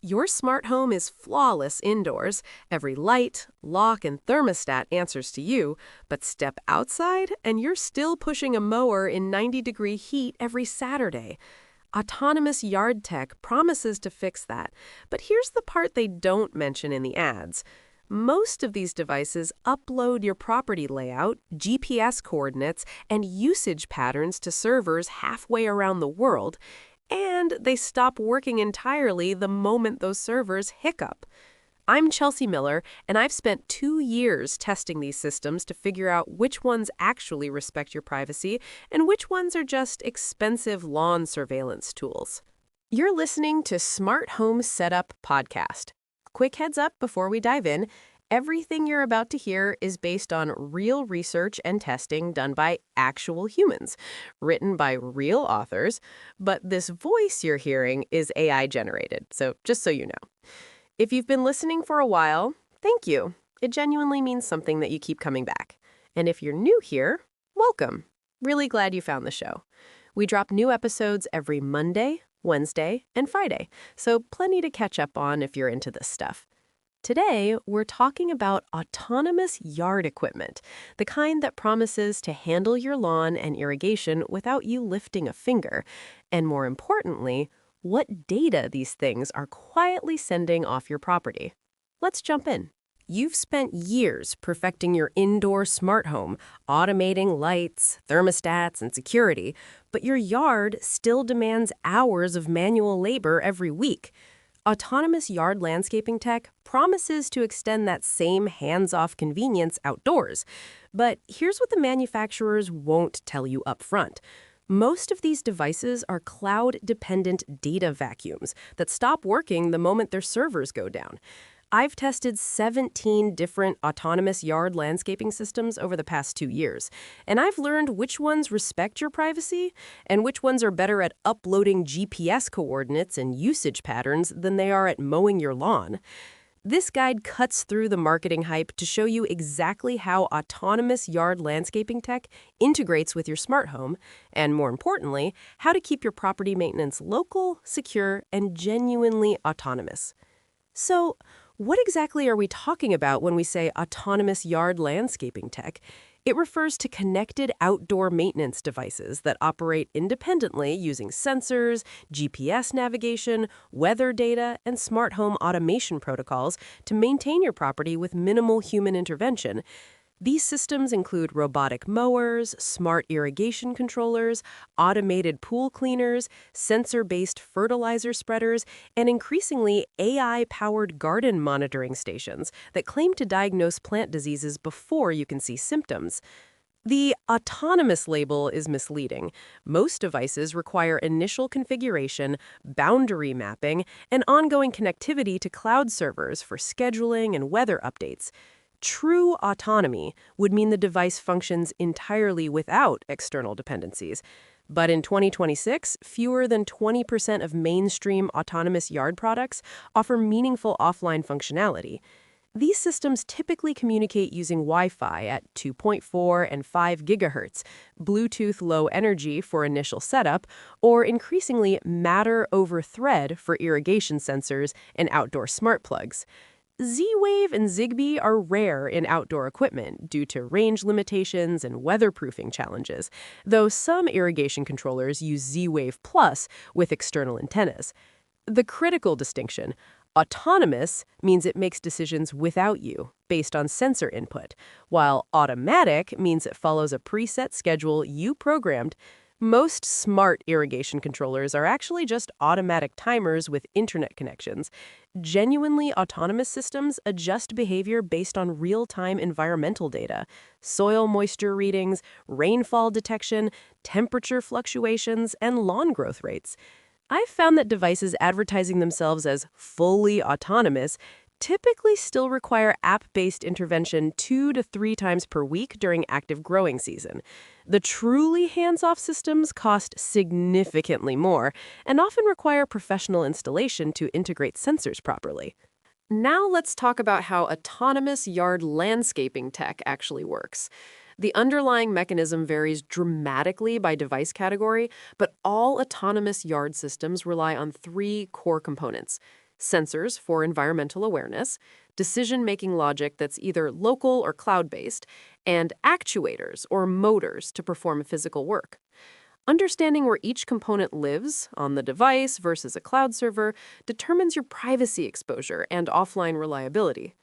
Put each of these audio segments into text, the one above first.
Your smart home is flawless indoors. Every light, lock, and thermostat answers to you, but step outside and you're still pushing a mower in 90-degree heat every Saturday. Autonomous yard tech promises to fix that, but here's the part they don't mention in the ads. Most of these devices upload your property layout, GPS coordinates, and usage patterns to servers halfway around the world, and they stop working entirely the moment those servers hiccup. I'm Chelsea Miller, and I've spent 2 years testing these systems to figure out which ones actually respect your privacy and which ones are just expensive lawn surveillance tools. You're listening to Smart Home Setup Podcast. Quick heads up before we dive in. Everything you're about to hear is based on real research and testing done by actual humans, written by real authors, but this voice you're hearing is AI generated, so just so you know. If you've been listening for a while, thank you. It genuinely means something that you keep coming back. And if you're new here, welcome. Really glad you found the show. We drop new episodes every Monday, Wednesday, and Friday, so plenty to catch up on if you're into this stuff. Today, we're talking about autonomous yard equipment, the kind that promises to handle your lawn and irrigation without you lifting a finger, and more importantly, what data these things are quietly sending off your property. Let's jump in. You've spent years perfecting your indoor smart home, automating lights, thermostats, and security, but your yard still demands hours of manual labor every week. Autonomous yard landscaping tech promises to extend that same hands-off convenience outdoors. But here's what the manufacturers won't tell you up front. Most of these devices are cloud-dependent data vacuums that stop working the moment their servers go down. I've tested 17 different autonomous yard landscaping systems over the past 2 years, and I've learned which ones respect your privacy and which ones are better at uploading GPS coordinates and usage patterns than they are at mowing your lawn. This guide cuts through the marketing hype to show you exactly how autonomous yard landscaping tech integrates with your smart home, and more importantly, how to keep your property maintenance local, secure, and genuinely autonomous. So, what exactly are we talking about when we say autonomous yard landscaping tech? It refers to connected outdoor maintenance devices that operate independently using sensors, GPS navigation, weather data, and smart home automation protocols to maintain your property with minimal human intervention. These systems include robotic mowers, smart irrigation controllers, automated pool cleaners, sensor-based fertilizer spreaders, and increasingly AI-powered garden monitoring stations that claim to diagnose plant diseases before you can see symptoms. The autonomous label is misleading. Most devices require initial configuration, boundary mapping, and ongoing connectivity to cloud servers for scheduling and weather updates. True autonomy would mean the device functions entirely without external dependencies. But in 2026, fewer than 20% of mainstream autonomous yard products offer meaningful offline functionality. These systems typically communicate using Wi-Fi at 2.4 and 5 gigahertz, Bluetooth Low Energy for initial setup, or increasingly Matter over Thread for irrigation sensors and outdoor smart plugs. Z-Wave and Zigbee are rare in outdoor equipment due to range limitations and weatherproofing challenges, though some irrigation controllers use Z-Wave Plus with external antennas. The critical distinction: autonomous means it makes decisions without you, based on sensor input, while automatic means it follows a preset schedule you programmed. Most smart irrigation controllers are actually just automatic timers with internet connections. Genuinely autonomous systems adjust behavior based on real-time environmental data, soil moisture readings, rainfall detection, temperature fluctuations, and lawn growth rates. I've found that devices advertising themselves as fully autonomous typically still require app-based intervention 2 to 3 times per week during active growing season. The truly hands-off systems cost significantly more and often require professional installation to integrate sensors properly. Now let's talk about how autonomous yard landscaping tech actually works. The underlying mechanism varies dramatically by device category, but all autonomous yard systems rely on 3 core components: sensors for environmental awareness, decision-making logic that's either local or cloud-based, and actuators or motors to perform physical work. Understanding where each component lives, on the device versus a cloud server, determines your privacy exposure and offline reliability.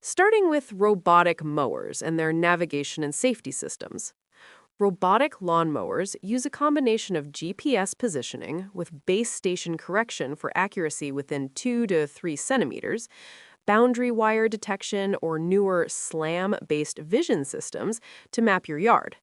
Starting with robotic mowers and their navigation and safety systems. Robotic lawn mowers use a combination of GPS positioning with base station correction for accuracy within 2 to 3 centimeters, boundary wire detection, or newer SLAM-based vision systems to map your yard.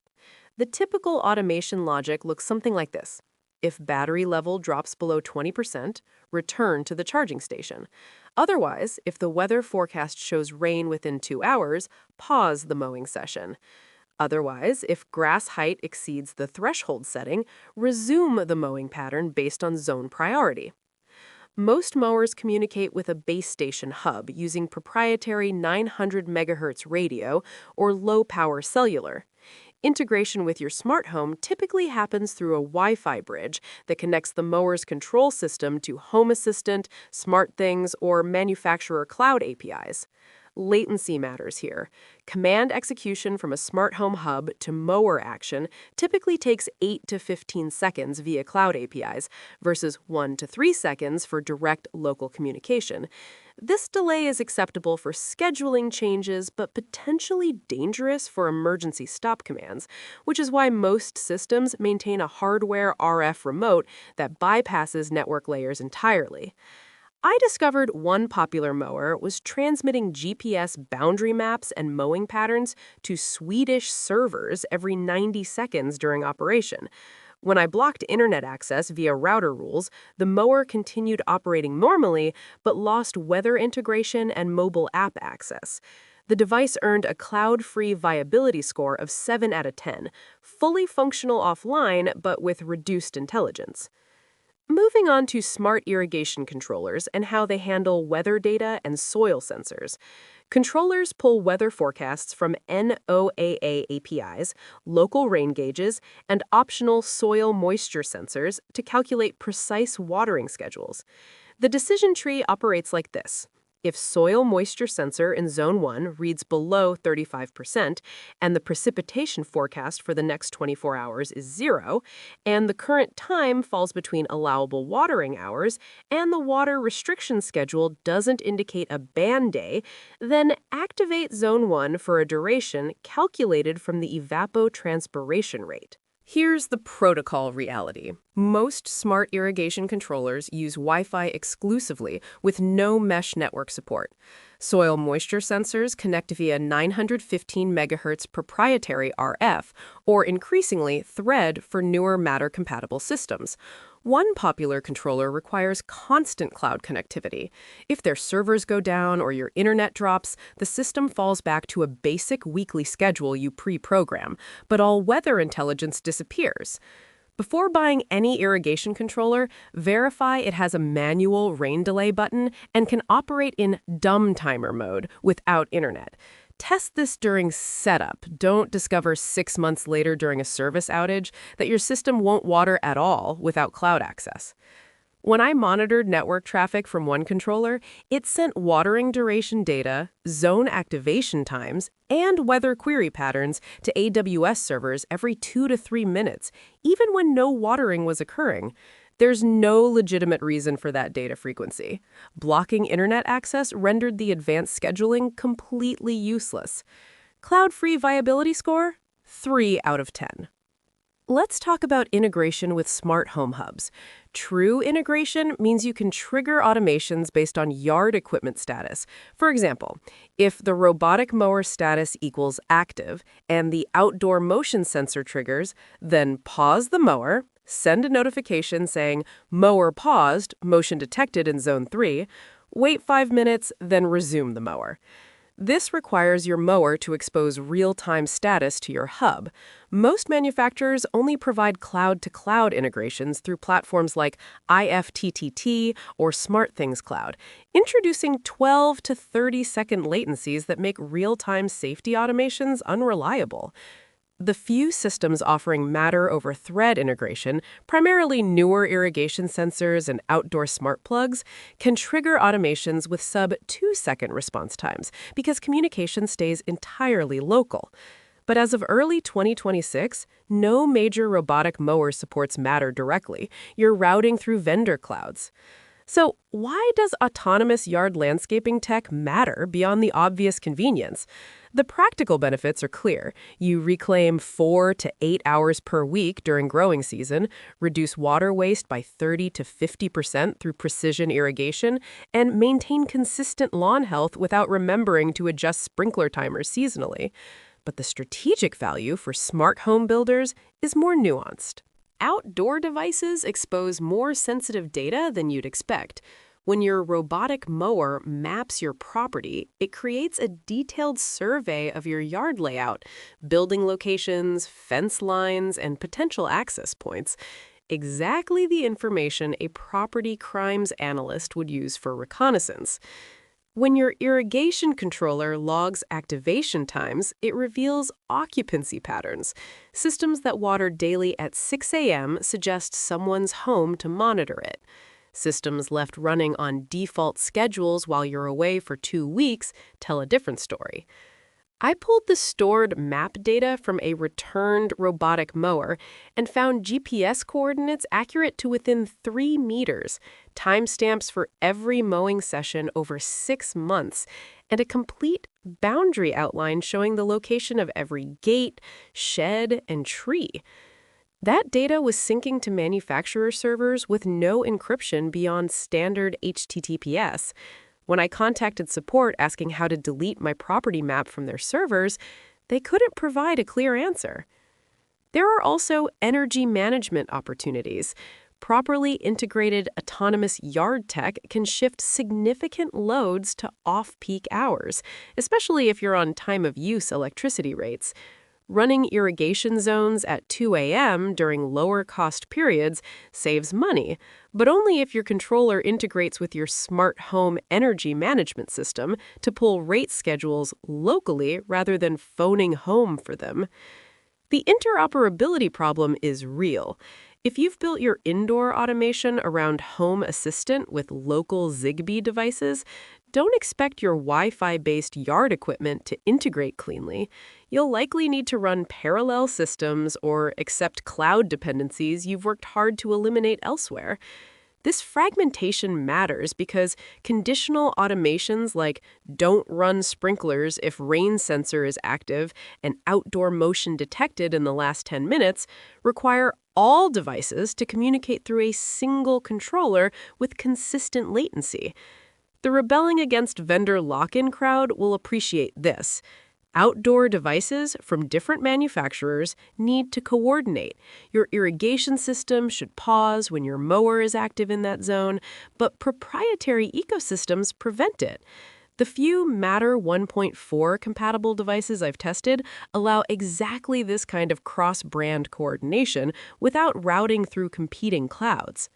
The typical automation logic looks something like this. If battery level drops below 20%, return to the charging station. Otherwise, if the weather forecast shows rain within 2 hours, pause the mowing session. Otherwise, if grass height exceeds the threshold setting, resume the mowing pattern based on zone priority. Most mowers communicate with a base station hub using proprietary 900 MHz radio or low-power cellular. Integration with your smart home typically happens through a Wi-Fi bridge that connects the mower's control system to Home Assistant, SmartThings, or manufacturer cloud APIs. Latency matters here. Command execution from a smart home hub to mower action typically takes 8 to 15 seconds via cloud APIs versus 1 to 3 seconds for direct local communication. This delay is acceptable for scheduling changes, but potentially dangerous for emergency stop commands, which is why most systems maintain a hardware RF remote that bypasses network layers entirely. I discovered one popular mower was transmitting GPS boundary maps and mowing patterns to Swedish servers every 90 seconds during operation. When I blocked internet access via router rules, the mower continued operating normally, but lost weather integration and mobile app access. The device earned a cloud-free viability score of 7 out of 10, fully functional offline, but with reduced intelligence. Moving on to smart irrigation controllers and how they handle weather data and soil sensors. Controllers pull weather forecasts from NOAA APIs, local rain gauges, and optional soil moisture sensors to calculate precise watering schedules. The decision tree operates like this. If soil moisture sensor in Zone 1 reads below 35% and the precipitation forecast for the next 24 hours is 0, and the current time falls between allowable watering hours and the water restriction schedule doesn't indicate a ban day, then activate Zone 1 for a duration calculated from the evapotranspiration rate. Here's the protocol reality. Most smart irrigation controllers use Wi-Fi exclusively with no mesh network support. Soil moisture sensors connect via 915 MHz proprietary RF, or increasingly Thread for newer Matter-compatible systems. One popular controller requires constant cloud connectivity. If their servers go down or your internet drops, the system falls back to a basic weekly schedule you pre-program, but all weather intelligence disappears. Before buying any irrigation controller, verify it has a manual rain delay button and can operate in dumb timer mode without internet. Test this during setup. Don't discover 6 months later during a service outage that your system won't water at all without cloud access. When I monitored network traffic from one controller, it sent watering duration data, zone activation times, and weather query patterns to AWS servers every 2 to 3 minutes, even when no watering was occurring. There's no legitimate reason for that data frequency. Blocking internet access rendered the advanced scheduling completely useless. Cloud-free viability score? 3 out of 10. Let's talk about integration with smart home hubs. True integration means you can trigger automations based on yard equipment status. For example, if the robotic mower status equals active and the outdoor motion sensor triggers, then pause the mower, send a notification saying mower paused, motion detected in zone 3, wait 5 minutes, then resume the mower. This requires your mower to expose real-time status to your hub. Most manufacturers only provide cloud-to-cloud integrations through platforms like IFTTT or SmartThings Cloud, introducing 12 to 30-second latencies that make real-time safety automations unreliable. The few systems offering matter over thread integration, primarily newer irrigation sensors and outdoor smart plugs, can trigger automations with sub 2-second response times because communication stays entirely local. But as of early 2026, no major robotic mower supports matter directly. You're routing through vendor clouds. So, why does autonomous yard landscaping tech matter beyond the obvious convenience? The practical benefits are clear. You reclaim 4 to 8 hours per week during growing season, reduce water waste by 30 to 50% through precision irrigation, and maintain consistent lawn health without remembering to adjust sprinkler timers seasonally. But the strategic value for smart home builders is more nuanced. Outdoor devices expose more sensitive data than you'd expect. When your robotic mower maps your property, it creates a detailed survey of your yard layout, building locations, fence lines, and potential access points. Exactly the information a property crimes analyst would use for reconnaissance. When your irrigation controller logs activation times, it reveals occupancy patterns. Systems that water daily at 6 a.m. suggest someone's home to monitor it. Systems left running on default schedules while you're away for 2 weeks tell a different story. I pulled the stored map data from a returned robotic mower and found GPS coordinates accurate to within 3 meters, timestamps for every mowing session over 6 months, and a complete boundary outline showing the location of every gate, shed, and tree. That data was syncing to manufacturer servers with no encryption beyond standard HTTPS. When I contacted support asking how to delete my property map from their servers, they couldn't provide a clear answer. There are also energy management opportunities. Properly integrated autonomous yard tech can shift significant loads to off-peak hours, especially if you're on time-of-use electricity rates. Running irrigation zones at 2 a.m. during lower-cost periods saves money, but only if your controller integrates with your smart home energy management system to pull rate schedules locally rather than phoning home for them. The interoperability problem is real. If you've built your indoor automation around Home Assistant with local Zigbee devices, don't expect your Wi-Fi-based yard equipment to integrate cleanly. You'll likely need to run parallel systems or accept cloud dependencies you've worked hard to eliminate elsewhere. This fragmentation matters because conditional automations like don't run sprinklers if rain sensor is active and outdoor motion detected in the last 10 minutes require all devices to communicate through a single controller with consistent latency. The rebelling against vendor lock-in crowd will appreciate this. Outdoor devices from different manufacturers need to coordinate. Your irrigation system should pause when your mower is active in that zone, but proprietary ecosystems prevent it. The few Matter 1.4 compatible devices I've tested allow exactly this kind of cross-brand coordination without routing through competing clouds.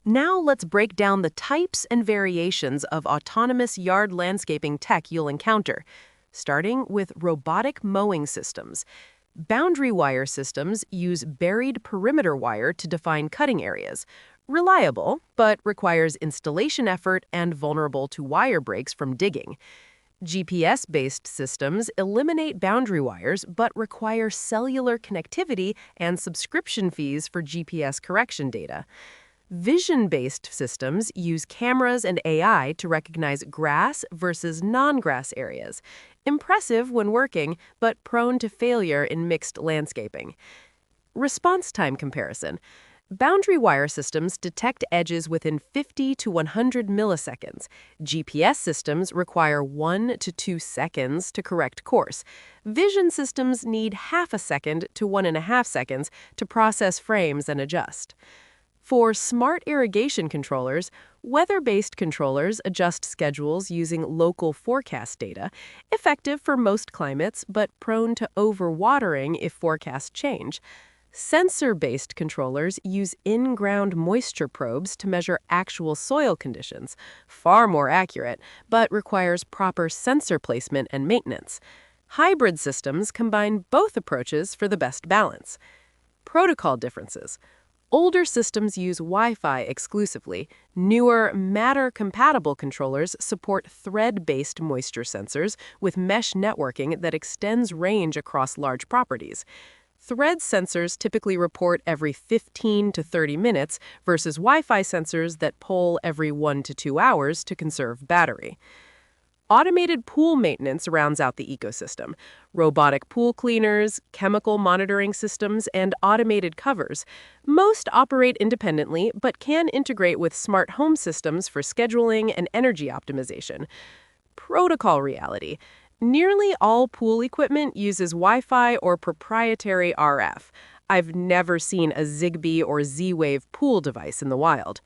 Now let's break down the types and variations of autonomous yard landscaping tech you'll encounter, starting with robotic mowing systems. Boundary wire systems use buried perimeter wire to define cutting areas. Reliable, but requires installation effort and vulnerable to wire breaks from digging. GPS-based systems eliminate boundary wires but require cellular connectivity and subscription fees for GPS correction data. Vision-based systems use cameras and AI to recognize grass versus non-grass areas. Impressive when working, but prone to failure in mixed landscaping. Response time comparison. Boundary wire systems detect edges within 50 to 100 milliseconds. GPS systems require 1 to 2 seconds to correct course. Vision systems need half a second to 1.5 seconds to process frames and adjust. For smart irrigation controllers, weather-based controllers adjust schedules using local forecast data, effective for most climates but prone to overwatering if forecasts change. Sensor-based controllers use in-ground moisture probes to measure actual soil conditions, far more accurate, but requires proper sensor placement and maintenance. Hybrid systems combine both approaches for the best balance. Protocol differences. Older systems use Wi-Fi exclusively. Newer, Matter-compatible controllers support thread-based moisture sensors with mesh networking that extends range across large properties. Thread sensors typically report every 15 to 30 minutes versus Wi-Fi sensors that poll every 1 to 2 hours to conserve battery. Automated pool maintenance rounds out the ecosystem. Robotic pool cleaners, chemical monitoring systems, and automated covers. Most operate independently, but can integrate with smart home systems for scheduling and energy optimization. Protocol reality. Nearly all pool equipment uses Wi-Fi or proprietary RF. I've never seen a Zigbee or Z-Wave pool device in the wild.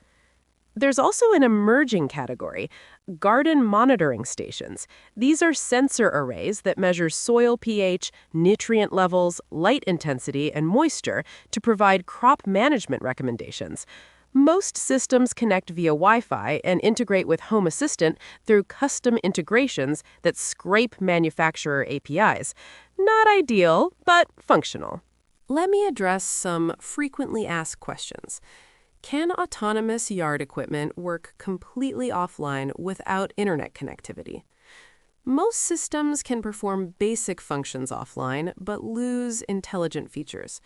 There's also an emerging category, garden monitoring stations. These are sensor arrays that measure soil pH, nutrient levels, light intensity, and moisture to provide crop management recommendations. Most systems connect via Wi-Fi and integrate with Home Assistant through custom integrations that scrape manufacturer APIs. Not ideal, but functional. Let me address some frequently asked questions. Can autonomous yard equipment work completely offline without internet connectivity? Most systems can perform basic functions offline, but lose intelligent features.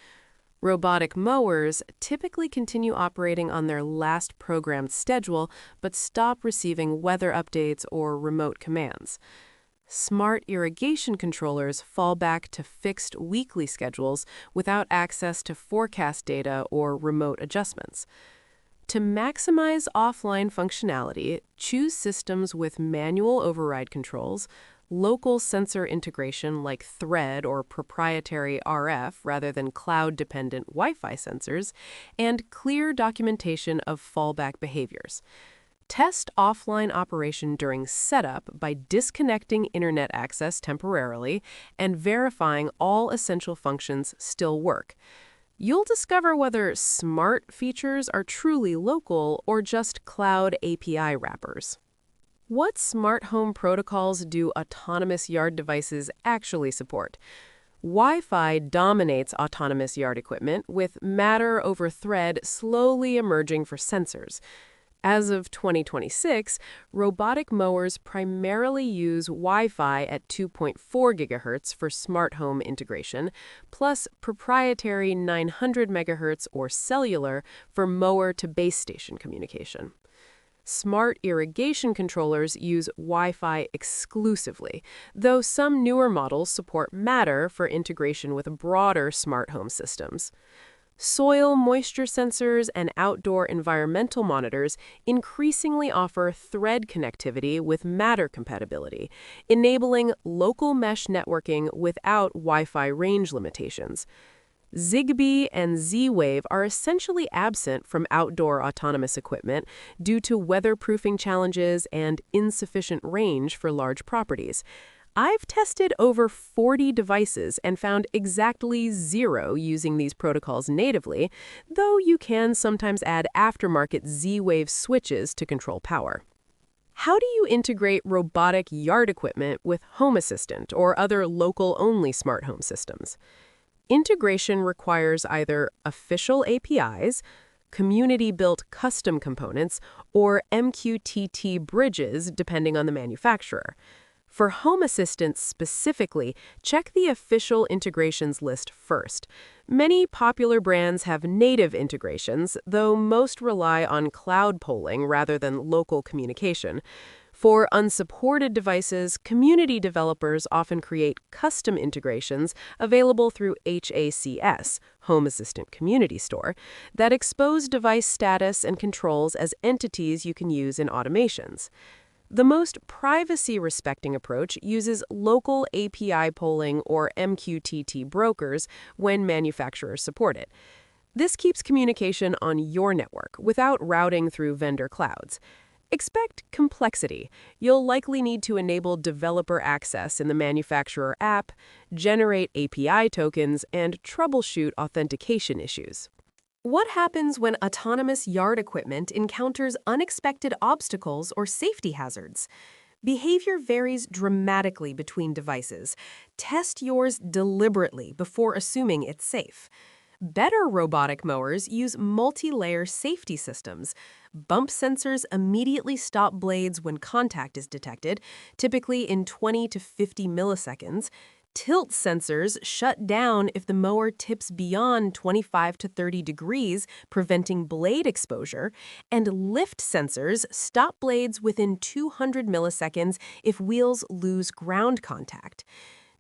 Robotic mowers typically continue operating on their last programmed schedule, but stop receiving weather updates or remote commands. Smart irrigation controllers fall back to fixed weekly schedules without access to forecast data or remote adjustments. To maximize offline functionality, choose systems with manual override controls, local sensor integration like Thread or proprietary RF rather than cloud-dependent Wi-Fi sensors, and clear documentation of fallback behaviors. Test offline operation during setup by disconnecting internet access temporarily and verifying all essential functions still work. You'll discover whether smart features are truly local or just cloud API wrappers. What smart home protocols do autonomous yard devices actually support? Wi-Fi dominates autonomous yard equipment, with Matter over Thread slowly emerging for sensors. As of 2026, robotic mowers primarily use Wi-Fi at 2.4 GHz for smart home integration, plus proprietary 900 MHz or cellular for mower to base station communication. Smart irrigation controllers use Wi-Fi exclusively, though some newer models support Matter for integration with broader smart home systems. Soil moisture sensors and outdoor environmental monitors increasingly offer Thread connectivity with Matter compatibility, enabling local mesh networking without Wi-Fi range limitations. Zigbee and Z-Wave are essentially absent from outdoor autonomous equipment due to weatherproofing challenges and insufficient range for large properties. I've tested over 40 devices and found exactly 0 using these protocols natively, though you can sometimes add aftermarket Z-Wave switches to control power. How do you integrate robotic yard equipment with Home Assistant or other local-only smart home systems? Integration requires either official APIs, community-built custom components, or MQTT bridges depending on the manufacturer. For Home Assistant specifically, check the official integrations list first. Many popular brands have native integrations, though most rely on cloud polling rather than local communication. For unsupported devices, community developers often create custom integrations available through HACS, Home Assistant Community Store, that expose device status and controls as entities you can use in automations. The most privacy-respecting approach uses local API polling or MQTT brokers when manufacturers support it. This keeps communication on your network without routing through vendor clouds. Expect complexity. You'll likely need to enable developer access in the manufacturer app, generate API tokens, and troubleshoot authentication issues. What happens when autonomous yard equipment encounters unexpected obstacles or safety hazards? Behavior varies dramatically between devices. Test yours deliberately before assuming it's safe. Better robotic mowers use multi-layer safety systems. Bump sensors immediately stop blades when contact is detected, typically in 20 to 50 milliseconds. Tilt sensors shut down if the mower tips beyond 25 to 30 degrees, preventing blade exposure. And lift sensors stop blades within 200 milliseconds if wheels lose ground contact.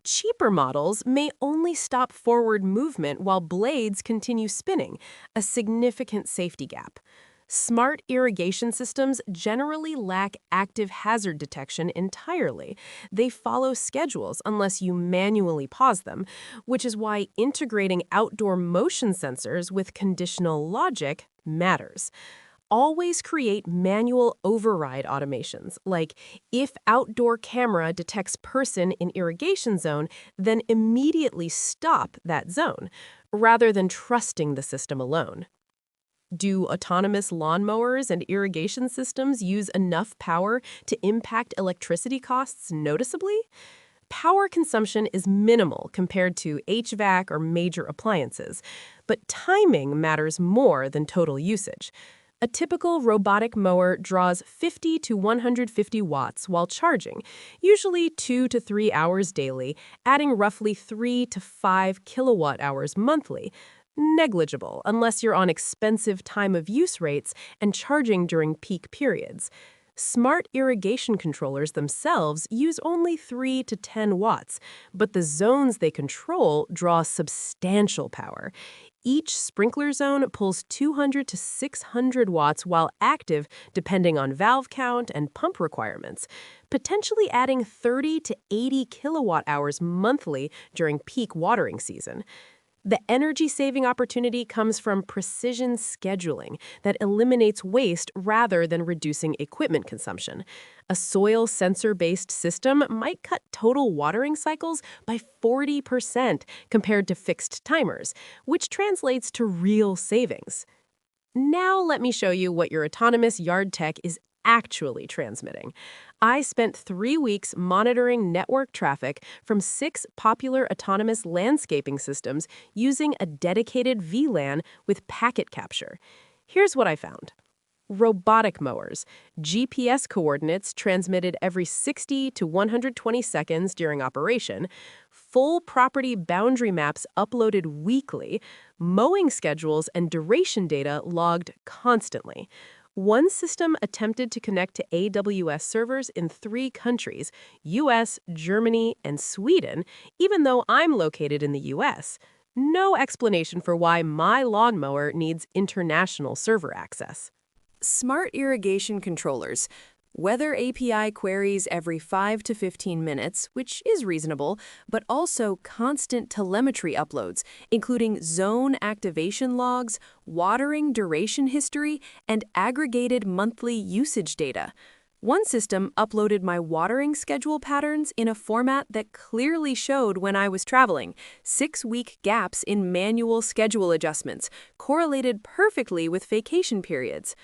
Cheaper models may only stop forward movement while blades continue spinning, a significant safety gap. Smart irrigation systems generally lack active hazard detection entirely. They follow schedules unless you manually pause them, which is why integrating outdoor motion sensors with conditional logic matters. Always create manual override automations, like if outdoor camera detects person in irrigation zone, then immediately stop that zone, rather than trusting the system alone. Do autonomous lawnmowers and irrigation systems use enough power to impact electricity costs noticeably? Power consumption is minimal compared to HVAC or major appliances, but timing matters more than total usage. A typical robotic mower draws 50 to 150 watts while charging, usually 2 to 3 hours daily, adding roughly 3 to 5 kilowatt hours monthly. Negligible unless you're on expensive time of use rates and charging during peak periods. Smart irrigation controllers themselves use only 3 to 10 watts, but the zones they control draw substantial power. Each sprinkler zone pulls 200 to 600 watts while active, depending on valve count and pump requirements, potentially adding 30 to 80 kilowatt hours monthly during peak watering season. The energy-saving opportunity comes from precision scheduling that eliminates waste rather than reducing equipment consumption. A soil sensor-based system might cut total watering cycles by 40% compared to fixed timers, which translates to real savings. Now let me show you what your autonomous yard tech is actually transmitting. I spent 3 weeks monitoring network traffic from 6 popular autonomous landscaping systems using a dedicated VLAN with packet capture. Here's what I found. Robotic mowers, GPS coordinates transmitted every 60 to 120 seconds during operation, full property boundary maps uploaded weekly, mowing schedules and duration data logged constantly. One system attempted to connect to AWS servers in 3 countries, US, Germany, and Sweden, even though I'm located in the US. No explanation for why my lawnmower needs international server access. Smart irrigation controllers. Weather API queries every 5 to 15 minutes, which is reasonable, but also constant telemetry uploads, including zone activation logs, watering duration history, and aggregated monthly usage data. One system uploaded my watering schedule patterns in a format that clearly showed when I was traveling, 6-week gaps in manual schedule adjustments, correlated perfectly with vacation periods.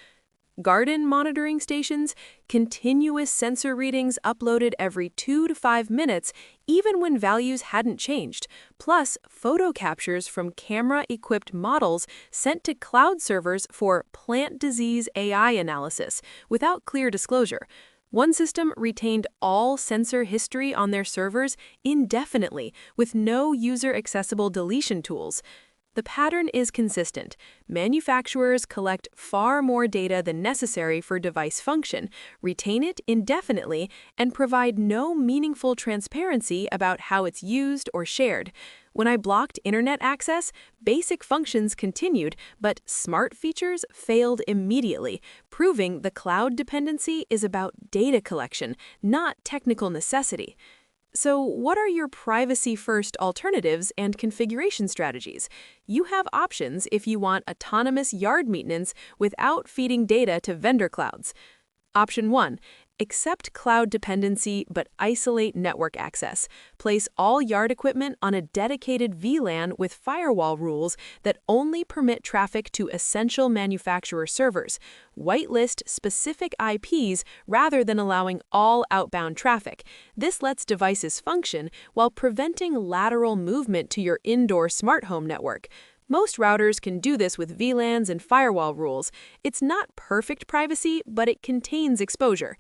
Garden monitoring stations, continuous sensor readings uploaded every 2 to 5 minutes, even when values hadn't changed, plus photo captures from camera-equipped models sent to cloud servers for plant disease AI analysis, without clear disclosure. One system retained all sensor history on their servers indefinitely, with no user-accessible deletion tools. The pattern is consistent. Manufacturers collect far more data than necessary for device function, retain it indefinitely, and provide no meaningful transparency about how it's used or shared. When I blocked internet access, basic functions continued, but smart features failed immediately, proving the cloud dependency is about data collection, not technical necessity. So what are your privacy-first alternatives and configuration strategies? You have options if you want autonomous yard maintenance without feeding data to vendor clouds. Option 1. Accept cloud dependency but isolate network access. Place all yard equipment on a dedicated VLAN with firewall rules that only permit traffic to essential manufacturer servers. Whitelist specific IPs rather than allowing all outbound traffic. This lets devices function while preventing lateral movement to your indoor smart home network. Most routers can do this with VLANs and firewall rules. It's not perfect privacy, but it contains exposure.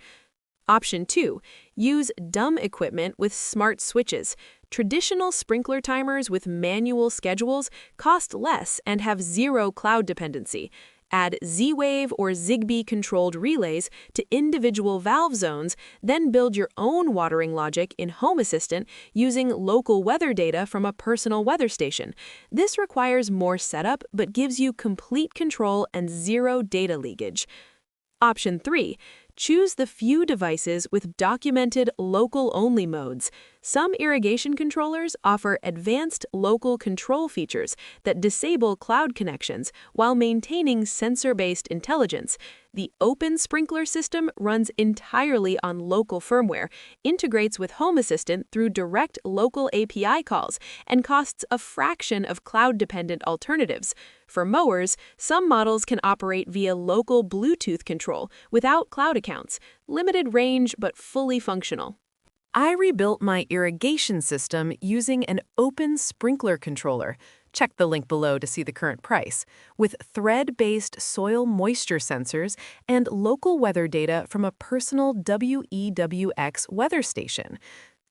Option 2. Use dumb equipment with smart switches. Traditional sprinkler timers with manual schedules cost less and have zero cloud dependency. Add Z-Wave or Zigbee-controlled relays to individual valve zones, then build your own watering logic in Home Assistant using local weather data from a personal weather station. This requires more setup but gives you complete control and zero data leakage. Option 3. Choose the few devices with documented local-only modes. Some irrigation controllers offer advanced local control features that disable cloud connections while maintaining sensor-based intelligence. The Open Sprinkler system runs entirely on local firmware, integrates with Home Assistant through direct local API calls, and costs a fraction of cloud-dependent alternatives. For mowers, some models can operate via local Bluetooth control without cloud accounts, limited range but fully functional. I rebuilt my irrigation system using an open sprinkler controller. Check the link below to see the current price, with thread-based soil moisture sensors and local weather data from a personal WEWX weather station.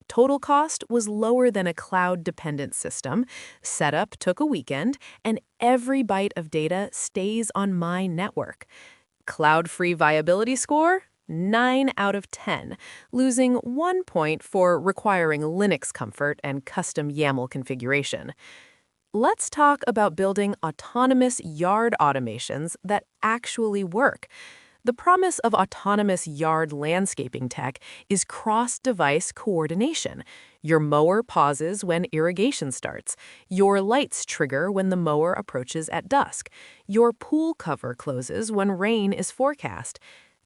Total cost was lower than a cloud-dependent system. Setup took a weekend, and every byte of data stays on my network. Cloud-free viability score? 9 out of 10, losing 1 point for requiring Linux comfort and custom YAML configuration. Let's talk about building autonomous yard automations that actually work. The promise of autonomous yard landscaping tech is cross-device coordination. Your mower pauses when irrigation starts. Your lights trigger when the mower approaches at dusk. Your pool cover closes when rain is forecast.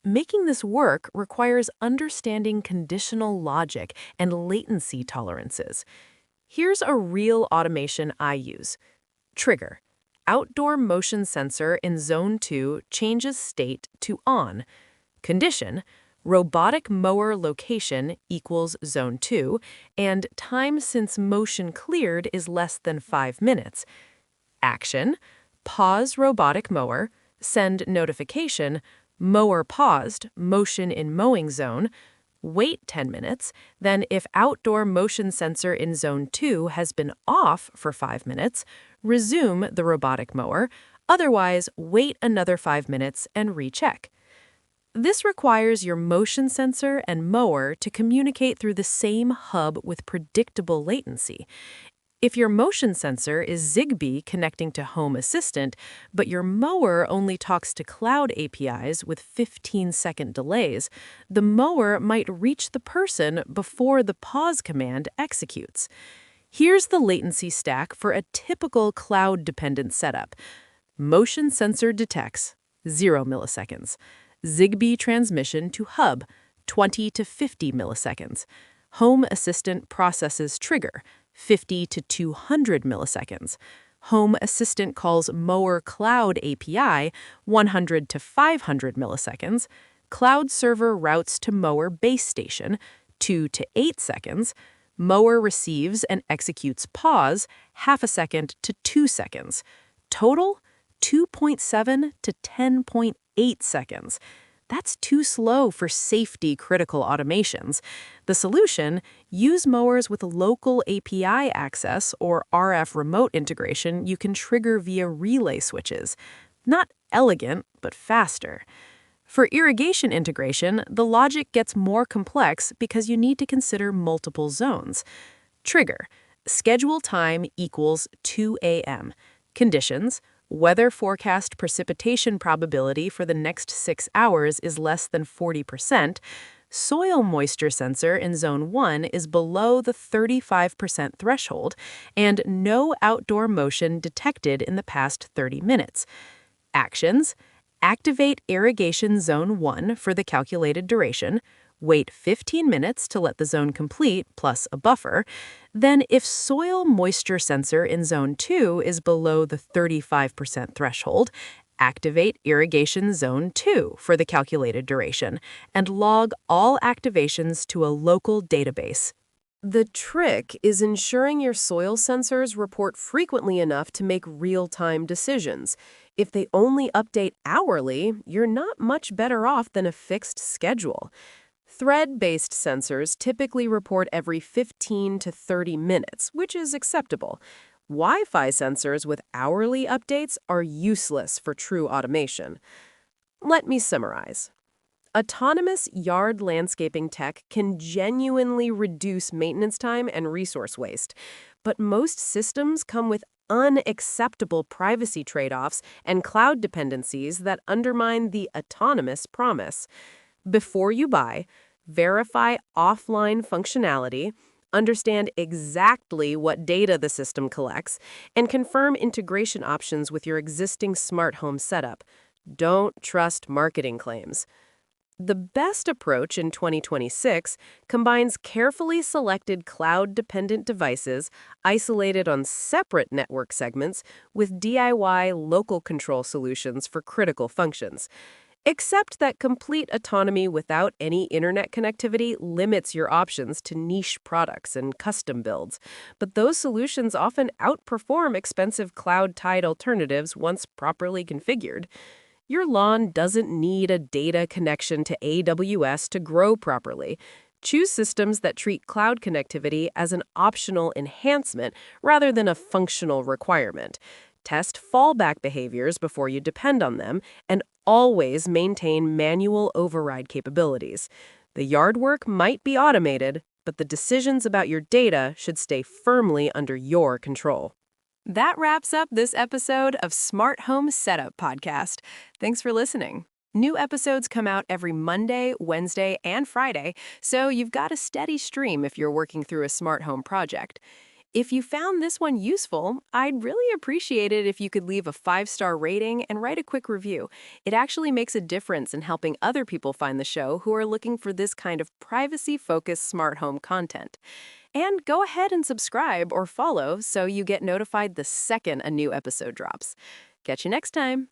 Making this work requires understanding conditional logic and latency tolerances. Here's a real automation I use. Trigger. Outdoor motion sensor in Zone 2 changes state to on. Condition. Robotic mower location equals Zone 2, and time since motion cleared is less than 5 minutes. Action. Pause robotic mower. Send notification. Mower paused, motion in mowing zone. Wait 10 minutes, then if outdoor motion sensor in Zone 2 has been off for 5 minutes, resume the robotic mower, otherwise wait another 5 minutes and recheck. This requires your motion sensor and mower to communicate through the same hub with predictable latency. If your motion sensor is Zigbee connecting to Home Assistant, but your mower only talks to cloud APIs with 15-second delays, the mower might reach the person before the pause command executes. Here's the latency stack for a typical cloud-dependent setup. Motion sensor detects 0 milliseconds. Zigbee transmission to hub 20 to 50 milliseconds. Home Assistant processes trigger 50 to 200 milliseconds. Home Assistant calls Mower Cloud API 100 to 500 milliseconds. Cloud server routes to Mower base station 2 to 8 seconds. Mower receives and executes pause half a second to 2 seconds. Total 2.7 to 10.8 seconds. That's too slow for safety-critical automations. The solution? Use mowers with local API access or RF remote integration you can trigger via relay switches. Not elegant, but faster. For irrigation integration, the logic gets more complex because you need to consider multiple zones. Trigger. Schedule time equals 2 a.m. Conditions. Weather forecast precipitation probability for the next 6 hours is less than 40%. Soil moisture sensor in Zone 1 is below the 35% threshold, and no outdoor motion detected in the past 30 minutes. Actions. Activate irrigation Zone 1 for the calculated duration. Wait 15 minutes to let the zone complete, plus a buffer. Then, if soil moisture sensor in zone 2 is below the 35% threshold, activate irrigation zone 2 for the calculated duration, and log all activations to a local database. The trick is ensuring your soil sensors report frequently enough to make real-time decisions. If they only update hourly, you're not much better off than a fixed schedule. Thread-based sensors typically report every 15 to 30 minutes, which is acceptable. Wi-Fi sensors with hourly updates are useless for true automation. Let me summarize. Autonomous yard landscaping tech can genuinely reduce maintenance time and resource waste, but most systems come with unacceptable privacy trade-offs and cloud dependencies that undermine the autonomous promise. Before you buy, verify offline functionality, understand exactly what data the system collects, and confirm integration options with your existing smart home setup. Don't trust marketing claims. The best approach in 2026 combines carefully selected cloud-dependent devices isolated on separate network segments with DIY local control solutions for critical functions. Except that complete autonomy without any internet connectivity limits your options to niche products and custom builds. But those solutions often outperform expensive cloud-tied alternatives once properly configured. Your lawn doesn't need a data connection to AWS to grow properly. Choose systems that treat cloud connectivity as an optional enhancement rather than a functional requirement. Test fallback behaviors before you depend on them, and always maintain manual override capabilities. The yard work might be automated, but the decisions about your data should stay firmly under your control. That wraps up this episode of Smart Home Setup Podcast. Thanks for listening. New episodes come out every Monday, Wednesday, and Friday, so you've got a steady stream if you're working through a smart home project. If you found this one useful, I'd really appreciate it if you could leave a 5-star rating and write a quick review. It actually makes a difference in helping other people find the show who are looking for this kind of privacy-focused smart home content. And go ahead and subscribe or follow so you get notified the second a new episode drops. Catch you next time.